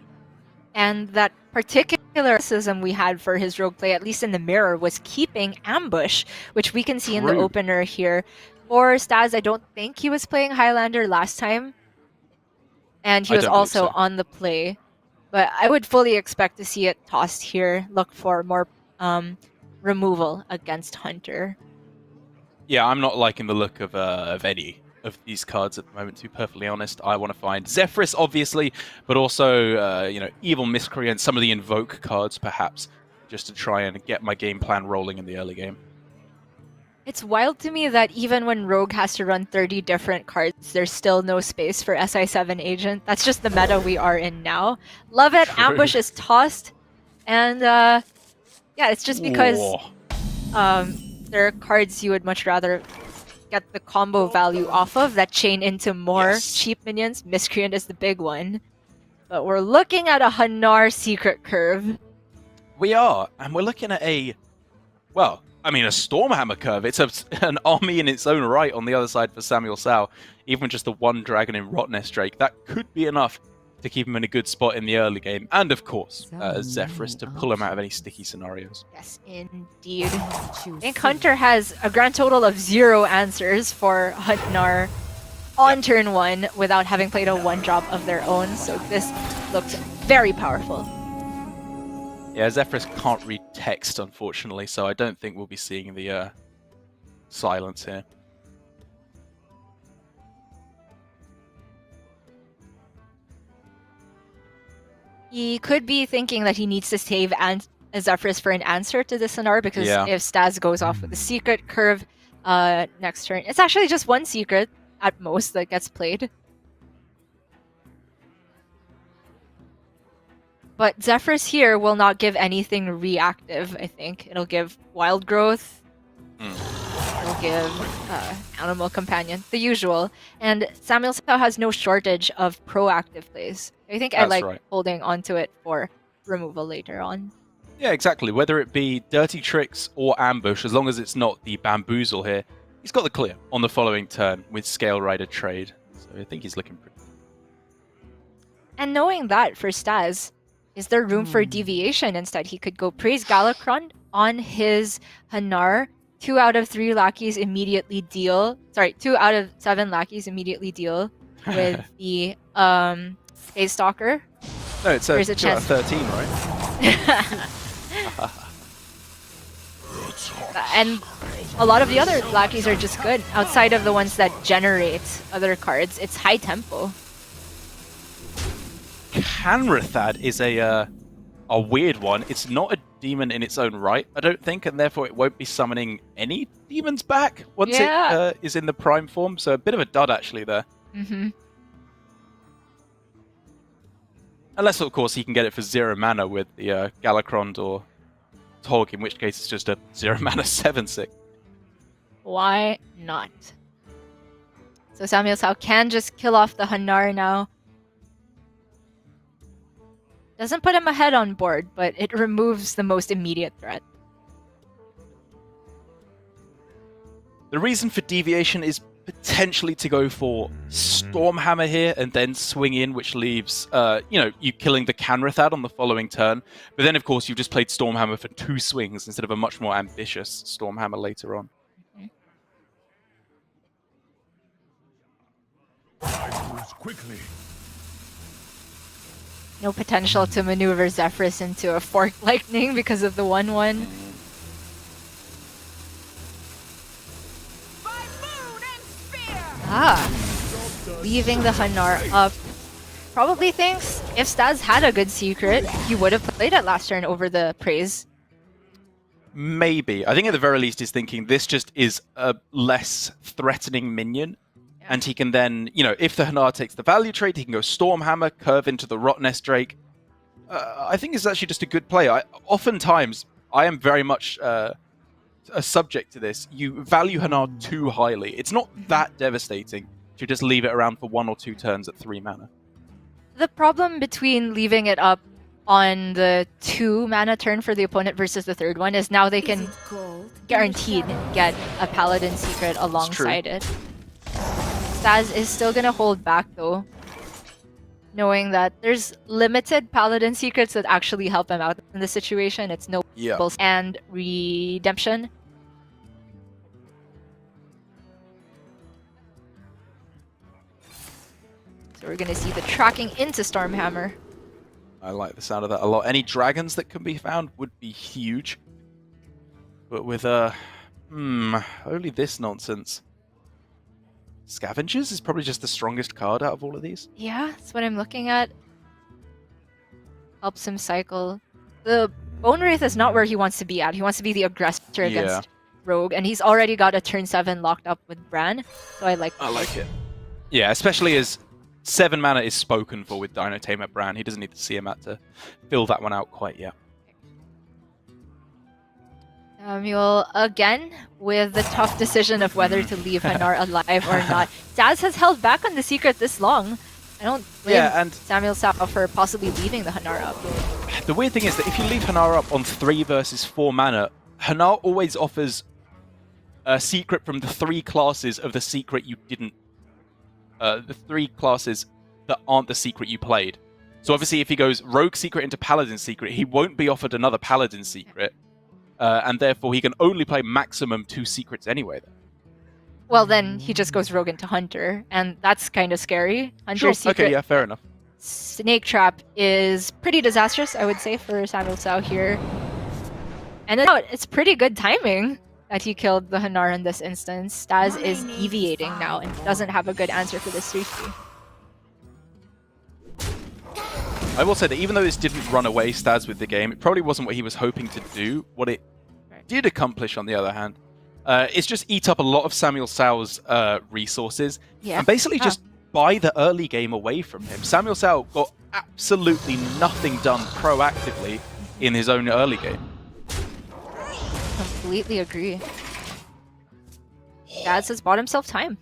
And that particular criticism we had for his rogue play, at least in the mirror, was keeping Ambush, which we can see in the opener here. For Staz, I don't think he was playing Highlander last time. And he was also on the play. But I would fully expect to see it tossed here. Look for more removal against Hunter. Yeah, I'm not liking the look of any of these cards at the moment, to be perfectly honest. I want to find Zephyrus, obviously, but also, Evil Miscreant, some of the Invoke cards, perhaps, just to try and get my game plan rolling in the early game. It's wild to me that even when Rogue has to run 30 different cards, there's still no space for SI7 Agent. That's just the meta we are in now. Love it. True. Ambush is tossed. And, yeah, it's just because there are cards you would much rather get the combo value off of that chain into more cheap minions. Miscreant is the big one. But we're looking at a Hanar secret curve. We are, and we're looking at a Stormhammer curve. It's an army in its own right on the other side for SamuelTsao. Even just the one dragon in Rotnest Drake, that could be enough to keep him in a good spot in the early game. And of course, Zephyrus to pull him out of any sticky scenarios. Yes, indeed. I think Hunter has a grand total of 0 answers for Hanar on turn 1 without having played a 1-drop of their own. So this looks very powerful. Yeah, Zephyrus can't read text, unfortunately, so I don't think we'll be seeing the silence here. He could be thinking that he needs to save Zephyrus for an answer to this Hanar, because if Staz goes off with a secret curve next turn, it's actually just one secret at most that gets played. But Zephyrus here will not give anything reactive, I think. It'll give Wild Growth. It'll give Animal Companion, the usual. And SamuelTsao has no shortage of proactive plays. I think I That's like right. holding onto it for removal later on. Yeah, exactly. Whether it be Dirty Tricks or Ambush, as long as it's not the Bamboozle here, he's got the clear on the following turn with Scale Rider trade. So I think he's looking pretty. And knowing that for Staz, is there room for deviation instead? He could go Praise Galakron on his Hanar. 2 out of 3 lackeys immediately deal. Sorry, 2 out of 7 lackeys immediately deal with the Space Stalker. No, it's There's a 2 out of chance. 13, right? And a lot of the other lackeys are just good. Outside of the ones that generate other cards, it's high tempo. Canrathad is a weird one. It's not a demon in its own right, I don't think, and therefore it won't be summoning any demons back once it is in the prime form. So a bit of a dud actually there. Unless, of course, he can get it for 0 mana with the Galakron or Tog, in which case it's just a 0 mana 7/6. Why not? So SamuelTsao can just kill off the Hanar now. Doesn't put him ahead on board, but it removes the most immediate threat. The reason for deviation is potentially to go for Stormhammer here and then swing in, which leaves, you killing the Canrathad on the following turn. But then, of course, you've just played Stormhammer for 2 swings instead of a much more ambitious Stormhammer later on. Quickly. No potential to maneuver Zephyrus into a Fork Lightning because of the 1/1. Leaving the Hanar up. Probably thinks if Staz had a good secret, he would have played it last turn over the Praise. Maybe. I think at the very least he's thinking this just is a less threatening minion. And he can then, if the Hanar takes the value trade, he can go Stormhammer, curve into the Rotnest Drake. I think it's actually just a good play. Oftentimes, I am very much a subject to this. You value Hanar too highly. It's not that devastating to just leave it around for 1 or 2 turns at 3 mana. The problem between leaving it up on the 2 mana turn for the opponent versus the 3rd one is now they can guaranteed get a Paladin secret alongside it. Staz is still gonna hold back though, knowing that there's limited Paladin secrets that actually help him out in this situation. It's Nobles and Redemption. So we're gonna see the tracking into Stormhammer. I like the sound of that a lot. Any dragons that can be found would be huge. But with only this nonsense. Scavengers is probably just the strongest card out of all of these. Yeah, that's what I'm looking at. Helps him cycle. The Bone Wraith is not where he wants to be at. He wants to be the aggressor against Rogue, and he's already got a turn 7 locked up with Bran, so I like it. Yeah, especially as 7 mana is spoken for with Dino Tamer Bran. He doesn't need to see him to fill that one out quite yet. Samuel, again, with the tough decision of whether to leave Hanar alive or not. Staz has held back on the secret this long. I don't blame SamuelTsao for possibly leaving the Hanar up. The weird thing is that if you leave Hanar up on 3 versus 4 mana, Hanar always offers a secret from the 3 classes of the secret you didn't... the 3 classes that aren't the secret you played. So obviously if he goes Rogue Secret into Paladin Secret, he won't be offered another Paladin Secret. And therefore he can only play maximum 2 secrets anyway. Well, then he just goes Rogue into Hunter, and that's kind of scary. Hunter Secret. Okay, yeah, fair enough. Snake Trap is pretty disastrous, I would say, for SamuelTsao here. And it's pretty good timing that he killed the Hanar in this instance. Staz is deviating now and doesn't have a good answer for this 3-3. I will say that even though this didn't run away Staz with the game, it probably wasn't what he was hoping to do. What it did accomplish, on the other hand, is just eat up a lot of SamuelTsao's resources and basically just buy the early game away from him. SamuelTsao got absolutely nothing done proactively in his own early game. Completely agree. Staz has bought himself time.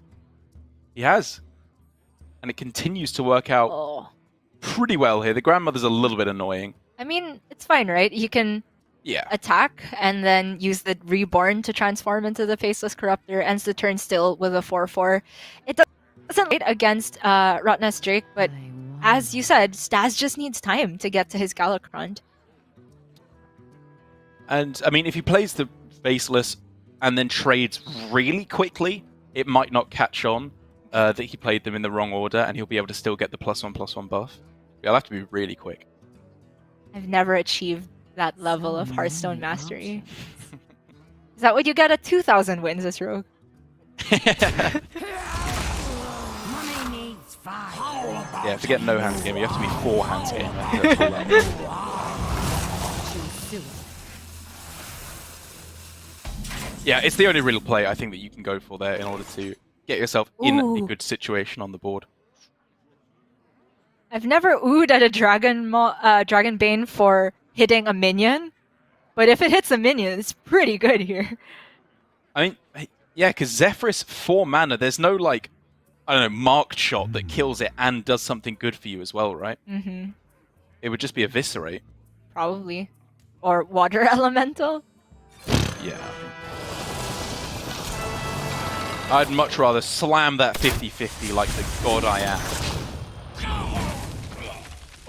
He has. And it continues to work out Oh. pretty well here. The grandmother's a little bit annoying. I mean, it's fine, right? You can Yeah. attack and then use the Reborn to transform into the Faceless Corruptor. Ends the turn still with a 4/4. It doesn't fight against Rotnest Drake, but as you said, Staz just needs time to get to his Galakrond. And, I mean, if he plays the Faceless and then trades really quickly, it might not catch on that he played them in the wrong order, and he'll be able to still get the +1/+1 buff. He'll have to be really quick. I've never achieved that level of Hearthstone mastery. Is that what you get at 2,000 wins as Rogue? Yeah, forget no hands gamer. You have to be 4 hands gamer to pull that. Yeah, it's the only real play I think that you can go for there in order to get yourself in a good situation on the board. I've never oohed at a Dragon Bane for hitting a minion, but if it hits a minion, it's pretty good here. I mean, yeah, because Zephyrus 4 mana, there's no, like, I don't know, marked shot that kills it and does something good for you as well, right? Mm-hmm. It would just be Eviscerate. Probably. Or Water Elemental? Yeah. I'd much rather slam that 50-50 like the god I am.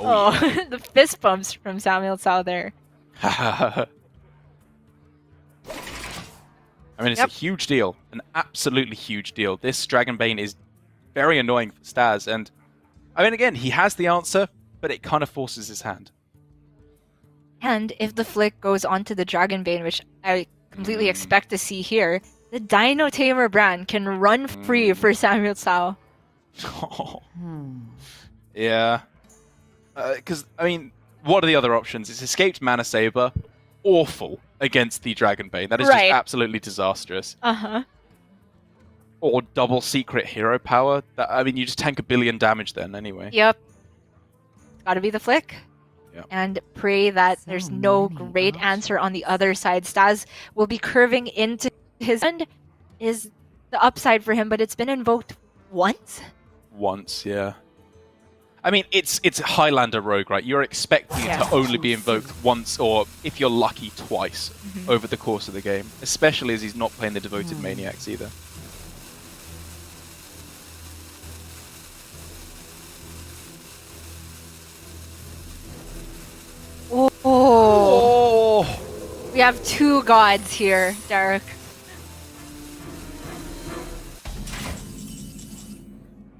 Oh, yeah. The fist bumps from SamuelTsao there. I mean, it's a huge deal. An absolutely huge deal. This Dragonbane is very annoying for Staz. And, I mean, again, he has the answer, but it kind of forces his hand. And if the flick goes onto the Dragonbane, which I completely expect to see here, the Dino Tamer brand can run free for SamuelTsao. Yeah. Because, I mean, what are the other options? It's Escaped Mana Saber. Awful against the Dragonbane. That is just absolutely disastrous. Uh-huh. Or double secret hero power. That, I mean, you just tank 1 billion damage then anyway. Yep. Gotta be the flick. Yep. And pray that there's no great answer on the other side. Staz will be curving into his end is the upside for him, but it's been invoked once? Once, yeah. I mean, it's Highlander Rogue, right? You're expecting it to only be invoked once, or if you're lucky, twice over the course of the game. Especially as he's not playing the Devoted Maniacs either. Oh. We have 2 gods here, Derek.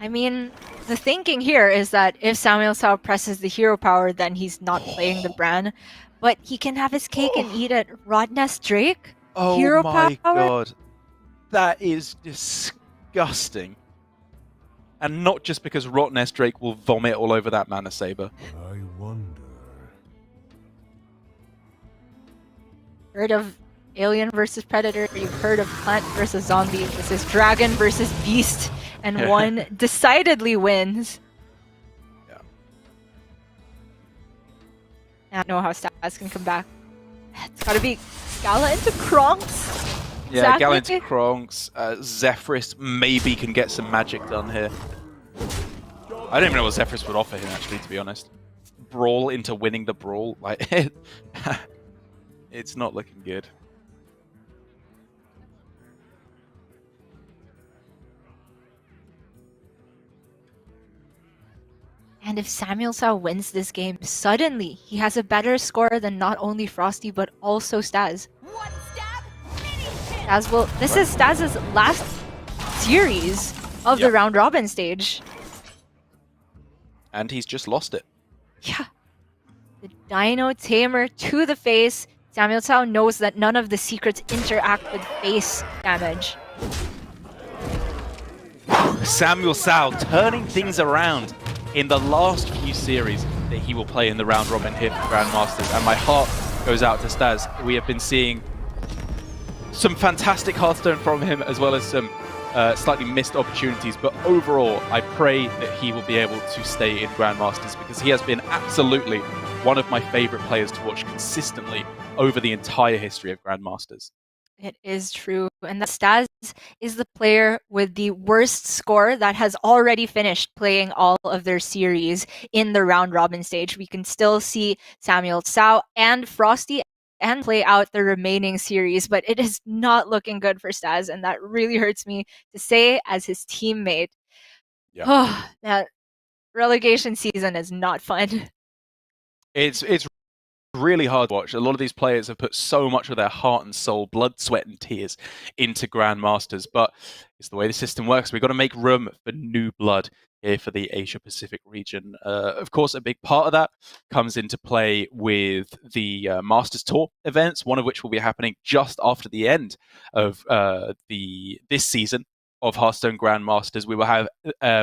I mean, the thinking here is that if SamuelTsao presses the hero power, then he's not playing the Bran. But he can have his cake and eat it. Rotnest Drake? Oh hero my power? god. That is disgusting. And not just because Rotnest Drake will vomit all over that Mana Saber. I wonder. Heard of Alien versus Predator? You've heard of Plant versus Zombie. This is Dragon versus Beast. And one decidedly wins. Yeah. I don't know how Staz can come back. It's gotta be Gala into Kronks. Yeah, Gala into Kronks. Zephyrus maybe can get some magic done here. I don't even know what Zephyrus would offer him, actually, to be honest. Brawl into winning the brawl. Like, it's not looking good. And if SamuelTsao wins this game, suddenly he has a better score than not only Frosty but also Staz. Staz will. This is Staz's last series of the round robin stage. And he's just lost it. Yeah. The Dino Tamer to the face. SamuelTsao knows that none of the secrets interact with face damage. SamuelTsao turning things around in the last few series that he will play in the round robin here for Grandmasters, and my heart goes out to Staz. We have been seeing some fantastic Hearthstone from him, as well as some slightly missed opportunities, but overall I pray that he will be able to stay in Grandmasters, because he has been absolutely one of my favorite players to watch consistently over the entire history of Grandmasters. It is true. And that Staz is the player with the worst score that has already finished playing all of their series in the round robin stage. We can still see SamuelTsao and Frosty and play out the remaining series, but it is not looking good for Staz, and that really hurts me to say as his teammate. Yeah. Oh, that relegation season is not fun. It's really hard to watch. A lot of these players have put so much of their heart and soul, blood, sweat, and tears into Grandmasters, but it's the way the system works. We've got to make room for new blood here for the Asia Pacific region. Of course, a big part of that comes into play with the Masters Tour events, one of which will be happening just after the end of this season of Hearthstone Grandmasters. We will have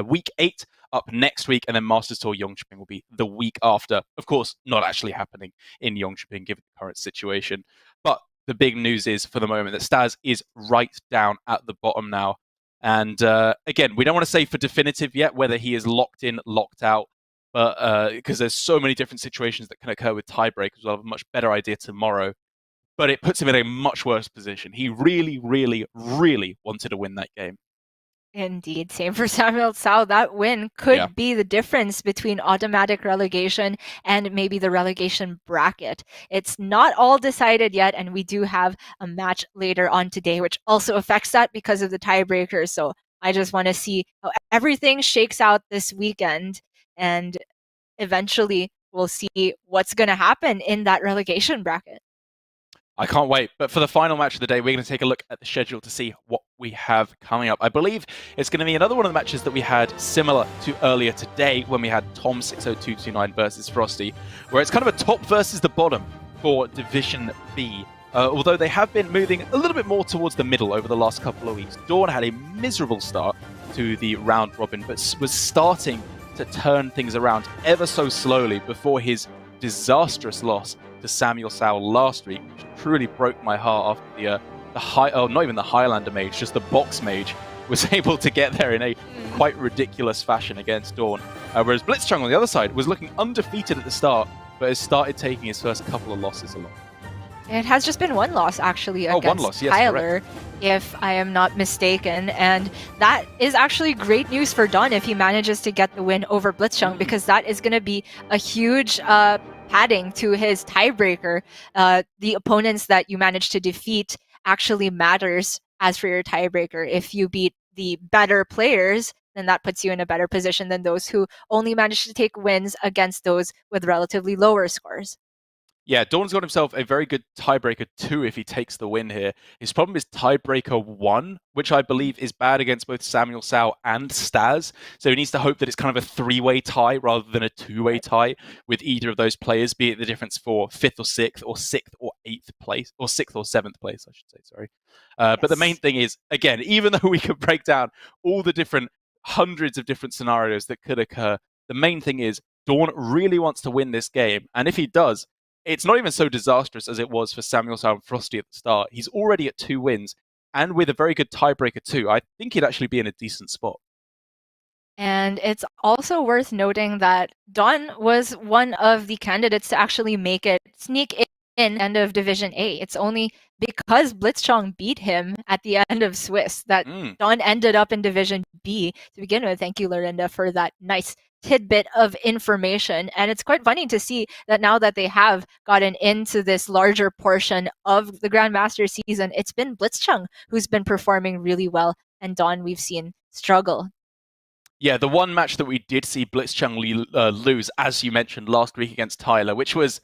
week 8 up next week, and then Masters Tour Yongchiping will be the week after. Of course, not actually happening in Yongchiping given the current situation. But the big news is, for the moment, that Staz is right down at the bottom now. And again, we don't want to say for definitive yet whether he is locked in, locked out, but because there's so many different situations that can occur with tiebreakers. We'll have a much better idea tomorrow. But it puts him in a much worse position. He really, really, really wanted to win that game. Indeed. Same for SamuelTsao. That win could be the difference between automatic relegation and maybe the relegation bracket. It's not all decided yet, and we do have a match later on today, which also affects that because of the tiebreakers. So I just want to see how everything shakes out this weekend, and eventually we'll see what's going to happen in that relegation bracket. I can't wait. But for the final match of the day, we're going to take a look at the schedule to see what we have coming up. I believe it's going to be another one of the matches that we had similar to earlier today when we had Tom60229 versus Frosty, where it's kind of a top versus the bottom for Division B. Although they have been moving a little bit more towards the middle over the last couple of weeks. Dawn had a miserable start to the round robin, but was starting to turn things around ever so slowly before his disastrous loss to SamuelTsao last week, which truly broke my heart after not even the Highlander mage, just the box mage was able to get there in a quite ridiculous fashion against Dawn. Whereas Blitzchung on the other side was looking undefeated at the start, but has started taking his first couple of losses along. It has just been one loss, actually, against Tyler, if I am not mistaken. And that is actually great news for Don if he manages to get the win over Blitzchung, because that is going to be a huge padding to his tiebreaker. The opponents that you manage to defeat actually matters as for your tiebreaker. If you beat the better players, then that puts you in a better position than those who only manage to take wins against those with relatively lower scores. Yeah, Dawn's got himself a very good tiebreaker 2 if he takes the win here. His problem is tiebreaker 1, which I believe is bad against both SamuelTsao and Staz. So he needs to hope that it's kind of a 3-way tie rather than a 2-way tie with either of those players, be it the difference for 5th or 6th or 6th or 8th place, or 6th or 7th place, I should say, sorry. Yes. But the main thing is, again, even though we could break down all the different hundreds of different scenarios that could occur, the main thing is Dawn really wants to win this game. And if he does, it's not even so disastrous as it was for SamuelTsao and Frosty at the start. He's already at 2 wins, and with a very good tiebreaker too. I think he'd actually be in a decent spot. And it's also worth noting that Don was one of the candidates to actually sneak in end of Division A. It's only because Blitzchung beat him at the end of Swiss that Don ended up in Division B to begin with. Thank you, Lorinda, for that nice tidbit of information. And it's quite funny to see that now that they have gotten into this larger portion of the Grandmaster season, it's been Blitzchung who's been performing really well, and Don we've seen struggle. Yeah, the one match that we did see Blitzchung lose, as you mentioned, last week against Tyler, which was,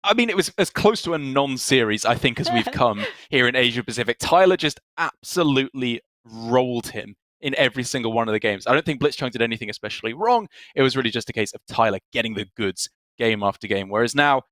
I mean, it was as close to a non-series, I think, as we've come here in Asia Pacific. Tyler just absolutely rolled him in every single one of the games. I don't think Blitzchung did anything especially wrong. It was really just a case of Tyler getting the goods game after game. Whereas now,